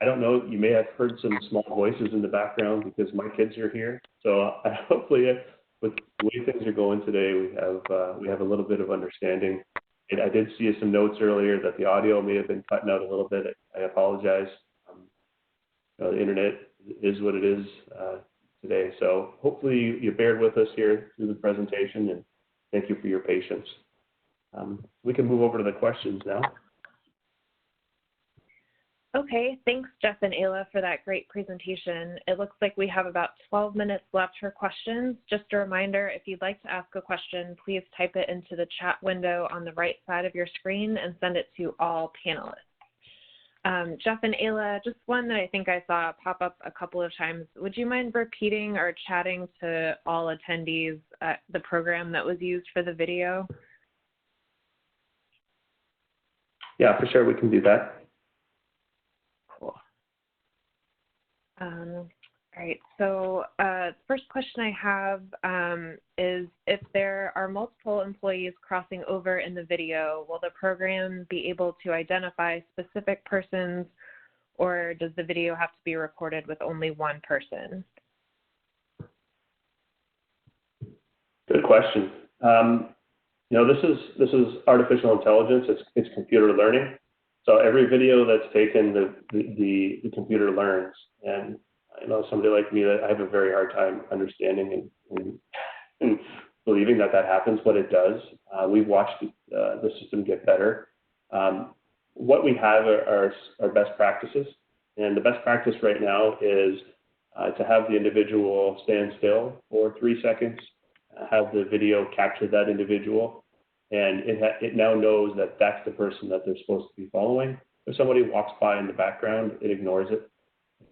I don't know, you may have heard some small voices in the background because my kids are here. So hopefully with the way things are going today, we have a little bit of understanding. And I did see some notes earlier that the audio may have been cutting out a little bit. I apologize. The internet is what it is today. So hopefully you bared with us here through the presentation, and thank you for your patience. We can move over to the questions now. Okay, thanks Jeff and Ayla for that great presentation. It looks like we have about 12 minutes left for questions. Just a reminder, if you'd like to ask a question, please type it into the chat window on the right side of your screen and send it to all panelists. Jeff and Ayla, just one that I think I saw pop up a couple of times. Would you mind repeating or chatting to all attendees the program that was used for the video? Yeah, for sure, we can do that. Cool. All right, so first question I have is, if there are multiple employees crossing over in the video, will the program be able to identify specific persons, or does the video have to be recorded with only one person? Good question. This is artificial intelligence. It's computer learning. So every video that's taken, the computer learns. And I know somebody like me, that I have a very hard time understanding and believing that happens, but it does. We've watched the system get better. What we have are best practices, and the best practice right now is to have the individual stand still for 3 seconds, have the video capture that individual, and it now knows that that's the person that they're supposed to be following. If somebody walks by in the background, it ignores it.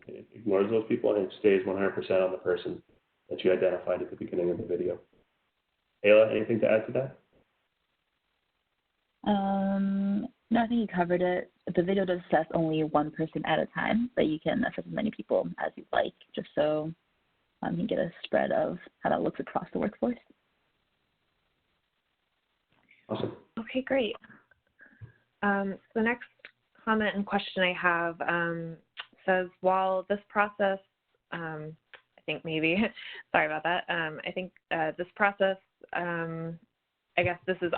It ignores those people, and it stays 100% on the person that you identified at the beginning of the video. Ayla, anything to add to that? No, I think you covered it. The video does assess only one person at a time, but you can assess as many people as you like, just so you can get a spread of how that looks across the workforce. Awesome. Okay, great. So the next comment and question I have says, while this process, I think maybe, sorry about that, I think this process, I guess this is,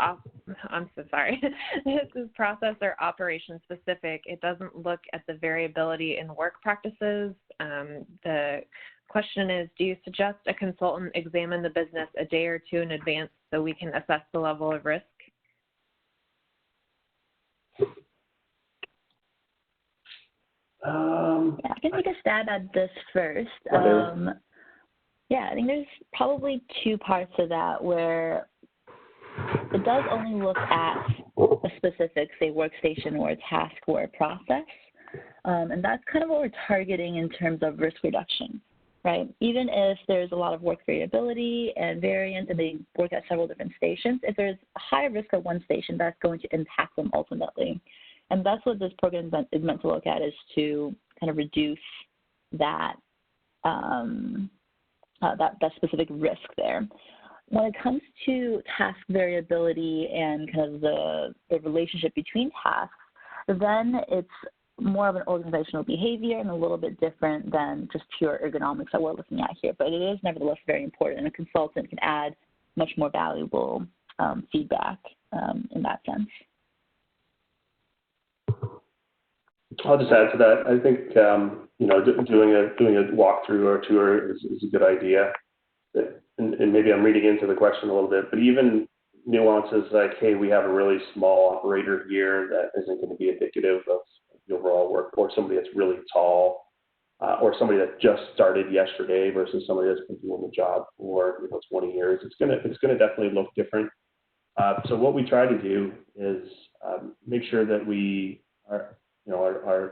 I'm so sorry, this is process or operation specific. It doesn't look at the variability in work practices. The question is, do you suggest a consultant examine the business a day or two in advance so we can assess the level of risk? Yeah, I can take a stab at this first. Yeah, I think there's probably two parts to that, where it does only look at a specific, say, workstation or a task or a process. And that's kind of what we're targeting in terms of risk reduction, right? Even if there's a lot of work variability and variance and they work at several different stations, if there's a high risk at one station, that's going to impact them ultimately. And that's what this program is meant to look at, is to kind of reduce that, that specific risk there. when it comes to task variability and kind of the relationship between tasks, then it's more of an organizational behavior and a little bit different than just pure ergonomics that we're looking at here. But it is nevertheless very important, and a consultant can add much more valuable feedback in that sense. I'll just add to that. I think you know, doing a walkthrough or tour is a good idea. And maybe I'm reading into the question a little bit, but even nuances like, hey, we have a really small operator here that isn't going to be indicative of the overall work, or somebody that's really tall, or somebody that just started yesterday versus somebody that's been doing the job for 20 years. It's gonna definitely look different. So what we try to do is make sure that we are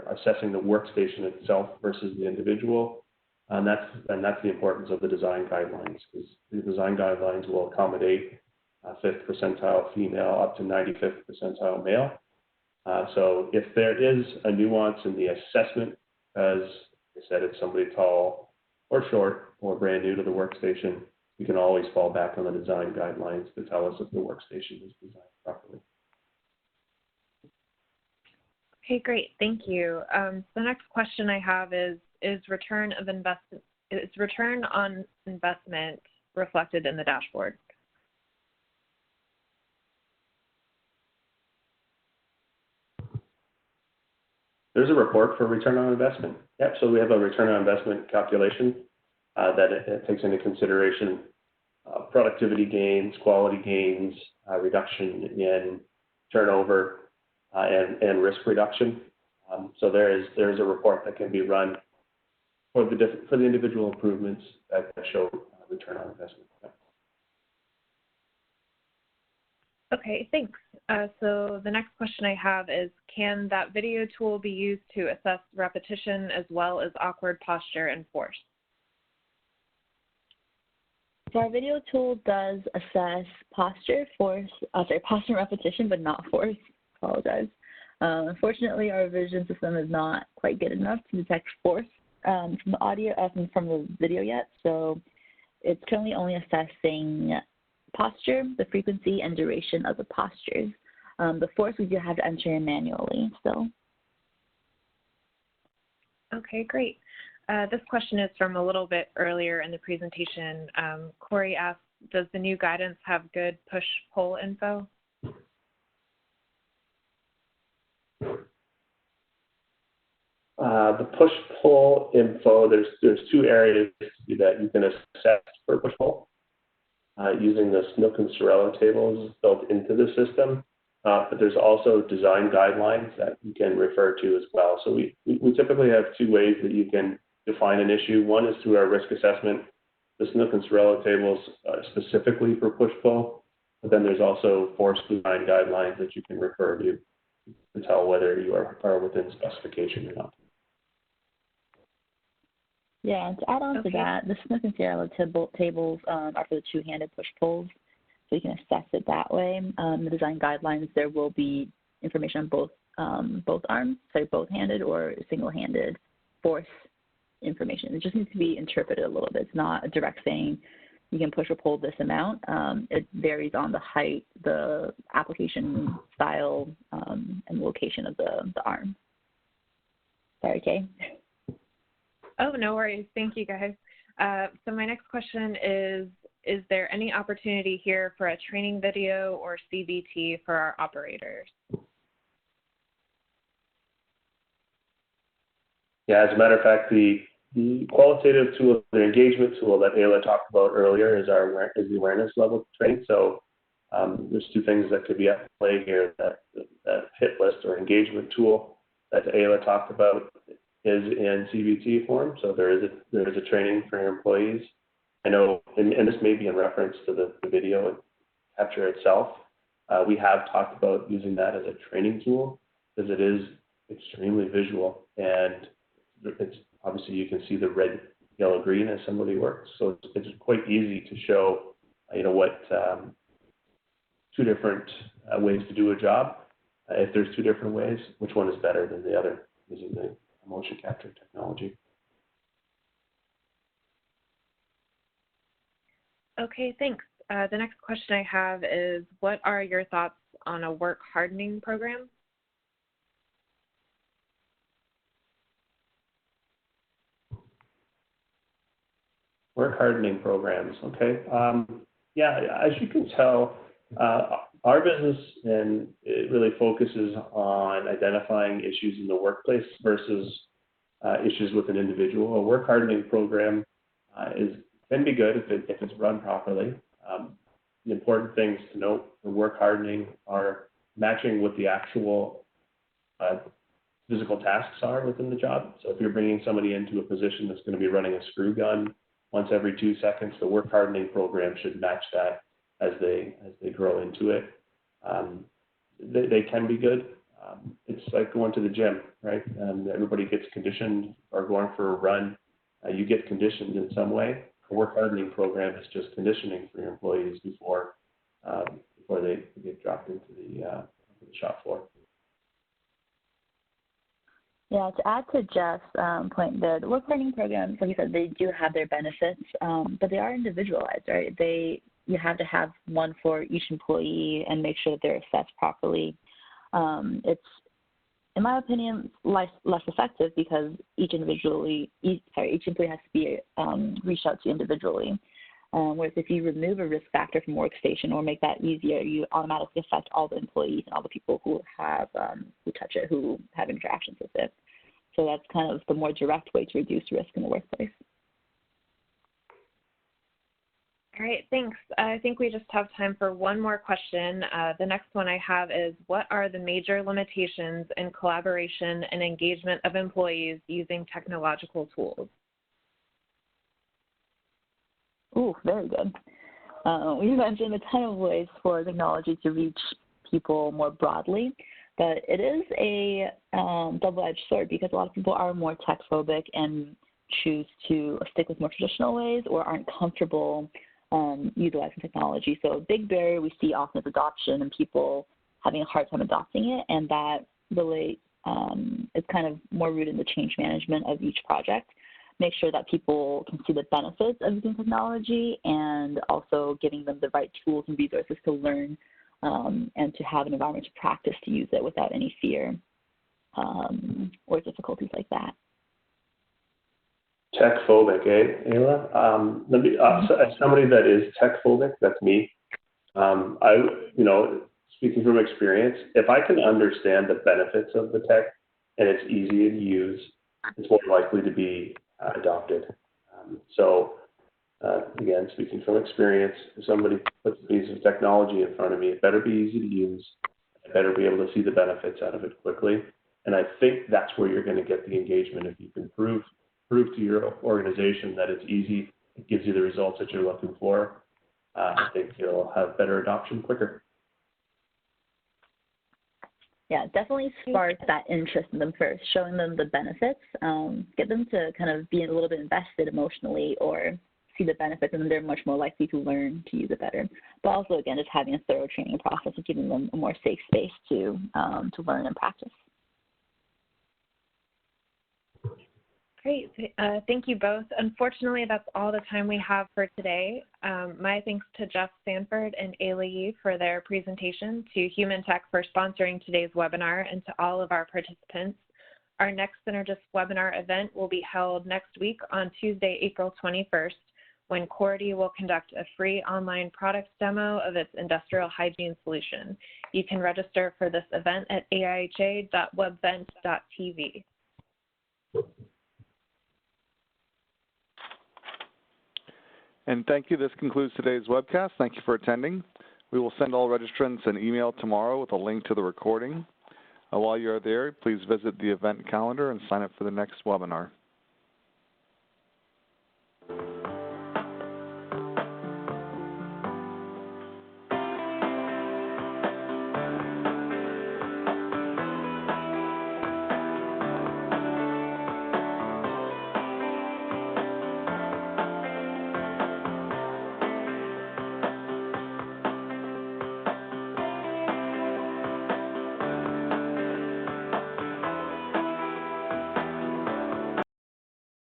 assessing the workstation itself versus the individual, and that's the importance of the design guidelines, because the design guidelines will accommodate 5th percentile female up to 95th percentile male. So if there is a nuance in the assessment, as I said, it's somebody tall or short or brand new to the workstation, we can always fall back on the design guidelines to tell us if the workstation is designed properly. Okay, great, thank you. The next question I have is return on investment reflected in the dashboard? There's a report for return on investment. Yep, so we have a return on investment calculation that it takes into consideration productivity gains, quality gains, reduction in turnover, and risk reduction. So there is a report that can be run for the individual improvements that show return on investment. Okay, thanks. So the next question I have is, can that video tool be used to assess repetition as well as awkward posture and force? So our video tool does assess posture, posture and repetition, but not force. Apologize. Unfortunately, our vision system is not quite good enough to detect force from the audio, from the video yet. So it's currently only assessing posture, the frequency and duration of the postures. The force we do have to enter in manually still. Okay, great. This question is from a little bit earlier in the presentation. Corey asked, does the new guidance have good push-pull info? The push-pull info, there's two areas that you can assess for push-pull using the Snook and Sorella tables built into the system. But there's also design guidelines that you can refer to as well. So we typically have two ways that you can define an issue. One is through our risk assessment, the Snook and Sorella tables specifically for push-pull, but then there's also force design guidelines that you can refer to tell whether you are within specification or not. Yeah, and to add on to that, the Snook and Sorella tables are for the two-handed push-pulls, so you can assess it that way. The design guidelines, there will be information on both arms, so both-handed or single-handed force information. It just needs to be interpreted a little bit. It's not a direct saying you can push or pull this amount. It varies on the height, the application style, and location of the arm. Sorry, Kay. Oh, no worries. Thank you, guys. So my next question is there any opportunity here for a training video or CBT for our operators? Yeah, as a matter of fact, the qualitative tool, the engagement tool that Ayla talked about earlier is the awareness level training. So there's two things that could be at play here. That hit list or engagement tool that Ayla talked about is in CBT form. So there is a training for your employees. I know, and this may be in reference to the video capture itself. We have talked about using that as a training tool because it is extremely visual, and it's obviously you can see the red, yellow, green as somebody works. So it's quite easy to show, what two different ways to do a job. If there's two different ways, which one is better than the other using the motion capture technology. Okay, thanks. The next question I have is, what are your thoughts on a work hardening program? Work hardening programs, okay. Yeah, as you can tell, our business and it really focuses on identifying issues in the workplace versus issues with an individual. A work hardening program can be good if it's run properly. The important things to note for work hardening are matching what the actual physical tasks are within the job. So if you're bringing somebody into a position that's going to be running a screw gun once every 2 seconds, the work hardening program should match that as they grow into it. They can be good. It's like going to the gym, right? Everybody gets conditioned, or going for a run. You get conditioned in some way. A work hardening program is just conditioning for your employees before they get dropped into the shop floor. Yeah, to add to Jeff's point there, the work hardening programs, like you said, they do have their benefits, but they are individualized, right? You have to have one for each employee and make sure that they're assessed properly. It's, in my opinion, less effective because each employee has to be reached out to individually. Whereas if you remove a risk factor from workstation or make that easier, you automatically affect all the employees and all the people who have who touch it, who have interactions with it. So that's kind of the more direct way to reduce risk in the workplace. All right, thanks. I think we just have time for one more question. The next one I have is, what are the major limitations in collaboration and engagement of employees using technological tools? Ooh, very good. We mentioned a ton of ways for technology to reach people more broadly, but it is a double-edged sword because a lot of people are more tech-phobic and choose to stick with more traditional ways or aren't comfortable utilizing technology. So a big barrier we see often is adoption and people having a hard time adopting it, and that really is kind of more rooted in the change management of each project. Make sure that people can see the benefits of using technology and also giving them the right tools and resources to learn and to have an environment to practice to use it without any fear or difficulties like that. Tech phobic, eh, Ayla? As somebody that is tech phobic, that's me. Speaking from experience, if I can understand the benefits of the tech and it's easy to use, it's more likely to be adopted. Again, speaking from experience, if somebody puts a piece of technology in front of me, it better be easy to use. I better be able to see the benefits out of it quickly. And I think that's where you're going to get the engagement. If you can prove to your organization that it's easy, it gives you the results that you're looking for, I think you'll have better adoption quicker. Yeah, definitely spark that interest in them first, showing them the benefits, get them to kind of be a little bit invested emotionally or see the benefits, and then they're much more likely to learn to use it better. But also, again, just having a thorough training process of giving them a more safe space to learn and practice. Great. Thank you both. Unfortunately, that's all the time we have for today. My thanks to Jeff Sanford and Ayla Yee for their presentation, to Human Tech for sponsoring today's webinar, and to all of our participants. Our next Synergist webinar event will be held next week on Tuesday, April 21st, when Cordy will conduct a free online product demo of its industrial hygiene solution. You can register for this event at aiha.webvent.tv. And thank you. This concludes today's webcast. Thank you for attending. We will send all registrants an email tomorrow with a link to the recording. While you're there, please visit the event calendar and sign up for the next webinar.